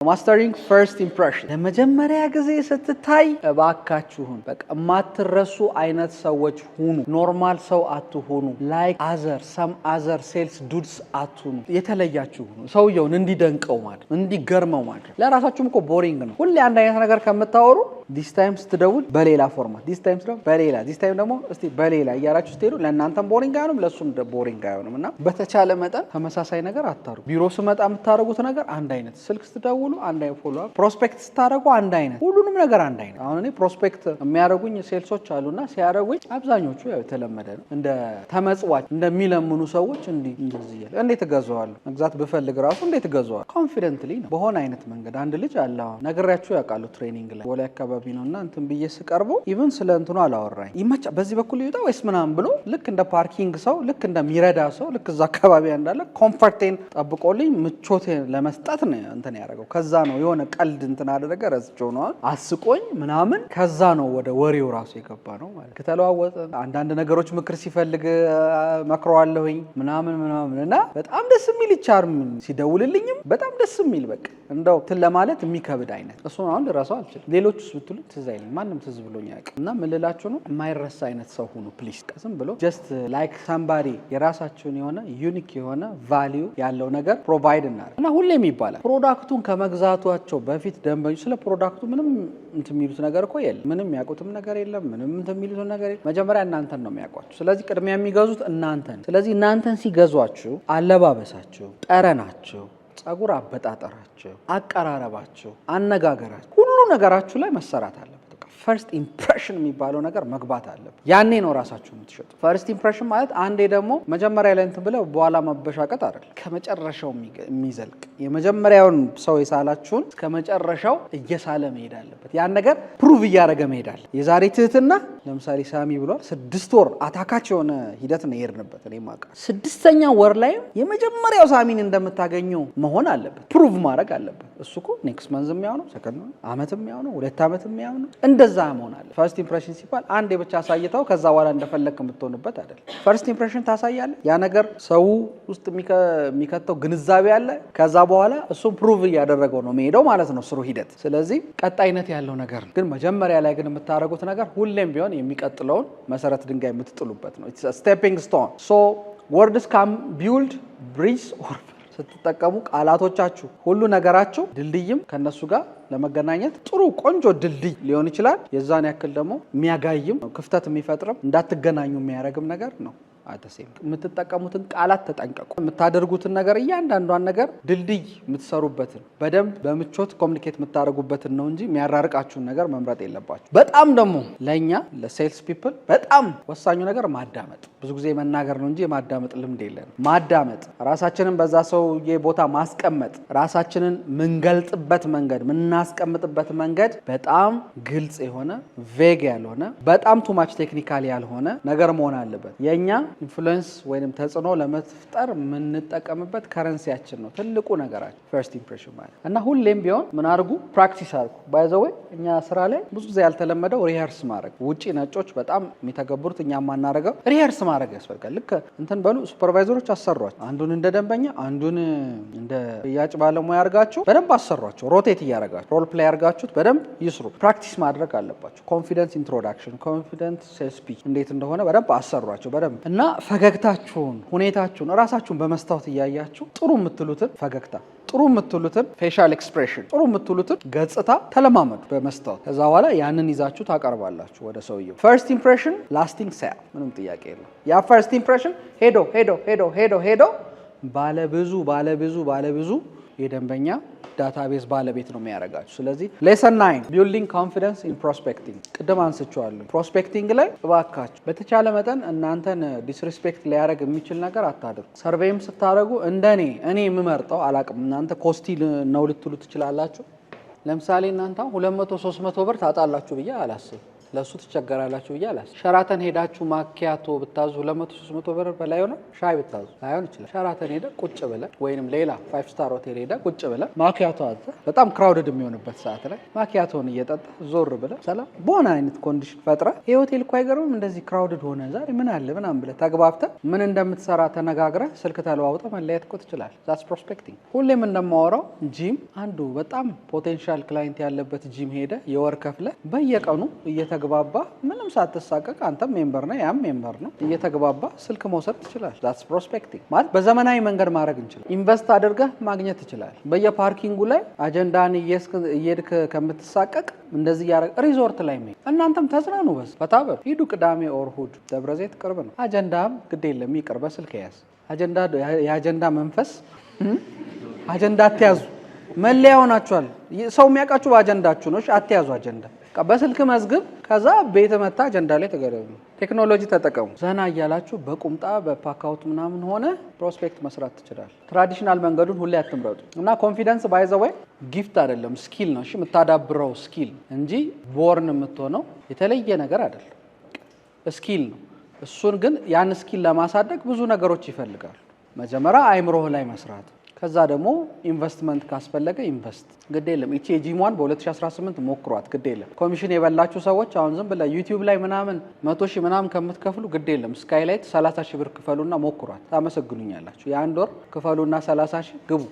ማስተሪንግ ፈርስት ኢምፕሬሽን ለመጀመሪያ ጊዜ ስትታይ እባካችሁን በቃ ማትረሱ አይነት ሰዎች ሁኑ። ኖርማል ሰው አትሁኑ። ላይክ ሰም አዘር ሴልስ ዱድስ አትሁኑ። የተለያችሁ ሁኑ። ሰውየውን እንዲደንቀው ማለት እንዲገርመው ማለት ለራሳችሁም እኮ ቦሪንግ ነው። ሁሌ አንድ አይነት ነገር ከምታወሩ ዲስ ታይም ስትደውል በሌላ ፎርማት ዲስ ታይም ስትደውል በሌላ ዲስ ታይም ደግሞ እስቲ በሌላ እያላችሁ ስትሄዱ ለእናንተም ቦሪንግ አይሆንም ለሱም ቦሪንግ አይሆንም። እና በተቻለ መጠን ተመሳሳይ ነገር አታሩ። ቢሮ ስመጣ የምታደርጉት ነገር አንድ አይነት፣ ስልክ ስትደውሉ አንድ አይነት፣ ፎሎ አፕ ፕሮስፔክት ስታደርጉ አንድ አይነት፣ ሁሉንም ነገር አንድ አይነት። አሁን እኔ ፕሮስፔክት የሚያደርጉኝ ሴልሶች አሉና ሲያደርጉኝ አብዛኞቹ ያው የተለመደ ነው። እንደ ተመጽዋች እንደሚለምኑ ሰዎች እንደዚህ ያለ እንዴት እገዛዋለሁ መግዛት ብፈልግ ራሱ እንዴት እገዛዋለሁ ኮንፊደንትሊ ነው በሆነ አይነት መንገድ። አንድ ልጅ አለ አሁን ነግራችሁ ያውቃሉ ትሬኒንግ ላይ ወላ አካባቢ ነውና እንትን ብዬ ስቀርቡ ኢቭን ስለ እንትኑ አላወራኝ ይመቻ በዚህ በኩል ይወጣ ወይስ ምናምን ብሎ ልክ እንደ ፓርኪንግ ሰው ልክ እንደሚረዳ ሰው ልክ እዛ አካባቢ እንዳለ ኮምፎርቴን ጠብቆልኝ ምቾቴን ለመስጠት ነው እንትን ያደረገው። ከዛ ነው የሆነ ቀልድ እንትን አደረገ ረስቸው ነው አስቆኝ ምናምን ከዛ ነው ወደ ወሬው ራሱ የገባ ነው ማለት ከተለዋወጠ አንዳንድ ነገሮች ምክር ሲፈልግ መክረዋለሁኝ ምናምን እና በጣም ደስ የሚል ቻርም ሲደውልልኝም በጣም ደስ የሚል በቃ እንደው እንትን ለማለት የሚከብድ አይነት እሱ ነው። አሁን ራሱ አልችልም ሌሎችስ ብትሉ ትዝ አይልኝ ማንም ትዝ ብሎኝ አያውቅም። እና ምን ልላችሁ ነው የማይረሳ አይነት ሰው ሁኑ ፕሊዝ። ቀስም ብሎ ጀስት ላይክ ሳምባዲ የራሳችሁን የሆነ ዩኒክ የሆነ ቫልዩ ያለው ነገር ፕሮቫይድ እናደርግ እና ሁሌም ይባላል ፕሮዳክቱን ከመግዛቷቸው በፊት ደንበኞች ስለ ፕሮዳክቱ ምንም እንትን የሚሉት ነገር እኮ የለም። ምንም የሚያውቁትም ነገር የለም። ምንም እንትን የሚሉት ነገር የለም። መጀመሪያ እናንተን ነው የሚያውቋችሁ። ስለዚህ ቅድሚያ የሚገዙት እናንተን። ስለዚህ እናንተን ሲገዟችሁ አለባበሳችሁ፣ ጠረናችሁ፣ ጸጉር አበጣጠራችሁ፣ አቀራረባችሁ፣ አነጋገራችሁ ሁሉ ነገራችሁ ላይ መሰራት አለ። ፈርስት ኢምፕሬሽን የሚባለው ነገር መግባት አለበት። ያኔ ነው ራሳችሁ የምትሸጡ። ፈርስት ኢምፕሬሽን ማለት አንዴ ደግሞ መጀመሪያ ላይ እንትን ብለው በኋላ ማበሻቀጥ አይደለም፣ ከመጨረሻው የሚዘልቅ የመጀመሪያውን ሰው የሳላችሁን ከመጨረሻው እየሳለ መሄድ አለበት። ያን ነገር ፕሩቭ እያደረገ መሄድ አለ። የዛሬ ትህትና ለምሳሌ ሳሚ ብሏል 6 ወር አታካች የሆነ ሂደት ነው የሄድንበት። እኔ ማቃ 6ኛ ወር ላይ የመጀመሪያው ሳሚን እንደምታገኘው መሆን አለበት። ፕሩቭ ማድረግ አለበት። እሱ እኮ ኔክስት መንዝ የሚያውነው ሰከንድ አመት የሚያውነው 2 አመት የሚያውነው እንደዛ መሆን አለ። ፈርስት ኢምፕሬሽን ሲባል አንዴ ብቻ አሳይተው ከዛ በኋላ እንደፈለክ የምትሆንበት አይደለም። ፈርስት ኢምፕሬሽን ታሳያለህ። ያ ነገር ሰው ውስጥ የሚከተው ግንዛቤ አለ። ከዛ በኋላ እሱም ፕሩቭ እያደረገው ነው የሚሄደው ማለት ነው ስሩ ሂደት። ስለዚህ ቀጣይነት ያለው ነገር ግን መጀመሪያ ላይ ግን የምታደርጉት ነገር ሁሌም ቢሆን የሚቀጥለውን መሰረት ድንጋይ የምትጥሉበት ነው። ኢትስ አ ስቴፒንግ ስቶን። ሶ ወርድስ ካም ቢልድ ብሪጅስ ኦር ስትጠቀሙ ቃላቶቻችሁ ሁሉ ነገራችሁ ድልድይም ከነሱ ጋር ለመገናኘት ጥሩ ቆንጆ ድልድይ ሊሆን ይችላል። የዛን ያክል ደግሞ የሚያጋይም ክፍተት የሚፈጥርም እንዳትገናኙ የሚያደርግም ነገር ነው። አተሴም የምትጠቀሙትን ቃላት ተጠንቀቁ። የምታደርጉትን ነገር እያንዳንዷን ነገር ድልድይ የምትሰሩበትን በደንብ በምቾት ኮሚኒኬት የምታደርጉበትን ነው እንጂ የሚያራርቃችሁን ነገር መምረጥ የለባችሁ። በጣም ደግሞ ለእኛ ለሴልስ ፒፕል በጣም ወሳኙ ነገር ማዳመጥ። ብዙ ጊዜ መናገር ነው እንጂ የማዳመጥ ልምድ የለንም። ማዳመጥ፣ ራሳችንን በዛ ሰውዬ ቦታ ማስቀመጥ፣ ራሳችንን ምንገልጥበት መንገድ ምናስቀምጥበት መንገድ በጣም ግልጽ የሆነ ቬግ ያልሆነ በጣም ቱማች ቴክኒካል ያልሆነ ነገር መሆን አለበት። የኛ ኢንፍሉዌንስ ወይንም ተጽዕኖ ለመፍጠር የምንጠቀምበት ከረንሲያችን ነው ትልቁ ነገራችን ፈርስት ኢምፕሬሽን ማለት እና ሁሌም ቢሆን ምን አድርጉ ፕራክቲስ አድርጉ። ባይ ዘ ወይ እኛ ስራ ላይ ብዙ ጊዜ ያልተለመደው ሪሄርስ ማድረግ፣ ውጪ ነጮች በጣም የሚተገብሩት እኛ ማናረገው ሪሄርስ ማድረግ ያስፈልጋል። ልክ እንትን በሉ ሱፐርቫይዘሮች አሰሯቸው፣ አንዱን እንደ ደንበኛ አንዱን እንደ ሽያጭ ባለሙያ አድርጋችሁ በደንብ አሰሯቸው። ሮቴት እያደረጋችሁ ሮል ፕሌይ አድርጋችሁት በደንብ ይስሩ። ፕራክቲስ ማድረግ አለባችሁ። ኮንፊደንስ ኢንትሮዳክሽን፣ ኮንፊደንስ ሴልስ ስፒች እንዴት እንደሆነ በደንብ አሰሯቸው በደንብ እና ፈገግታችሁን፣ ሁኔታችሁን ራሳችሁን በመስታወት እያያችሁ ጥሩ የምትሉትን ፈገግታ፣ ጥሩ የምትሉትን ፌሻል ኤክስፕሬሽን፣ ጥሩ የምትሉትን ገጽታ ተለማመዱ በመስታወት። ከዛ በኋላ ያንን ይዛችሁ ታቀርባላችሁ ወደ ሰውየው። ፈርስት ኢምፕሬሽን ላስቲንግ ሴል ምንም ጥያቄ የለም። ያ ፈርስት ኢምፕሬሽን ሄዶ ባለብዙ የደንበኛ ዳታቤዝ ባለቤት ነው የሚያደርጋችሁ። ስለዚህ ሌሰን 9 ቢልዲንግ ኮንፊደንስ ኢን ፕሮስፔክቲንግ ቅድም አንስቼዋለሁ። ፕሮስፔክቲንግ ላይ እባካችሁ በተቻለ መጠን እናንተን ዲስሪስፔክት ሊያደርግ የሚችል ነገር አታድርጉ። ሰርቬይም ስታደርጉ እንደኔ እኔ የምመርጠው አላቅም፣ እናንተ ኮስቲ ነው ልትሉ ትችላላችሁ። ለምሳሌ እናንተ 200-300 ብር ታጣላችሁ ብዬ አላስብም። ለሱ ትቸገራላችሁ ይያላስ ሸራተን ሄዳችሁ ማኪያቶ ብታዙ 200-300 ብር በላይ ሆነ ሻይ ብታዙ አይሆን ይችላል። ሸራተን ሄደ ቁጭ ብለ ወይንም ሌላ 5 ስታር ሆቴል ሄደ ቁጭ ብለ ማኪያቶ አዘ በጣም ክራውድድ የሚሆንበት ሰዓት ላይ ማኪያቶን እየጠጣ ዞር ብለ ሰላም በሆነ አይነት ኮንዲሽን ፈጥረ ይሄ ሆቴል እኮ አይገርምም እንደዚህ ክራውድድ ሆነ ዛሬ ምን አለ ምናምን ብለ ተግባብተ ምን እንደምትሰራ ተነጋግረ ስልክ ተለዋውጠ መለያየት እኮ ትችላለህ። ዛትስ ፕሮስፔክቲንግ። ሁሌም እንደማወራው ጂም አንዱ በጣም ፖቴንሻል ክላይንት ያለበት ጂም ሄደ የወር ከፍለ በየቀኑ እየተግባባ ምንም ሳትሳቀቅ አንተም ሜምበር ነህ ያም ሜምበር ነው እየተግባባ ስልክ መውሰድ ትችላለህ። ዛትስ ፕሮስፔክቲንግ ማለት በዘመናዊ መንገድ ማድረግ እንችላለን። ኢንቨስት አድርገህ ማግኘት ትችላለህ። በየፓርኪንጉ ላይ አጀንዳን እየሄድክ ከምትሳቀቅ እንደዚህ ያረግ ሪዞርት ላይ ሜ እናንተም ተዝናኑ። በስ ፈታበሩ ሂዱ። ቅዳሜ ኦር እሑድ ደብረዘይት ቅርብ ነው። አጀንዳም ግድ የለም ይቅር በስልክ ያዝ። አጀንዳ የአጀንዳ መንፈስ አጀንዳ አትያዙ። መለያ ሆናችኋል። ሰው የሚያውቃችሁ በአጀንዳችሁ ነው። አትያዙ አጀንዳ። በስልክ መዝግብ። ከዛ ቤተ መታ አጀንዳ ላይ ተገረቡ። ቴክኖሎጂ ተጠቀሙ። ዘና እያላችሁ በቁምጣ በፓካውት ምናምን ሆነ ፕሮስፔክት መስራት ትችላል። ትራዲሽናል መንገዱን ሁሌ አትምረጡ እና ኮንፊደንስ ባይ ዘ ወይ ጊፍት አይደለም ስኪል ነው። እሺ የምታዳብረው ስኪል እንጂ ቦርን የምትሆነው የተለየ ነገር አይደለም። ስኪል ነው። እሱን ግን ያን ስኪል ለማሳደግ ብዙ ነገሮች ይፈልጋሉ። መጀመሪያ አይምሮህ ላይ መስራት፣ ከዛ ደግሞ ኢንቨስትመንት ካስፈለገ ኢንቨስት። ግድ የለም እቺ ጂሟን በ2018 ሞክሯት። ግድ የለም ኮሚሽን የበላችሁ ሰዎች አሁን ዝም ብለ ዩቲዩብ ላይ ምናምን 100,000 ምናምን ከምትከፍሉ ግድ የለም ስካይላይት 30,000 ብር ክፈሉና ሞክሯት። ታመሰግኑኛላችሁ። የአንድ ወር ክፈሉና 30,000 ግቡ።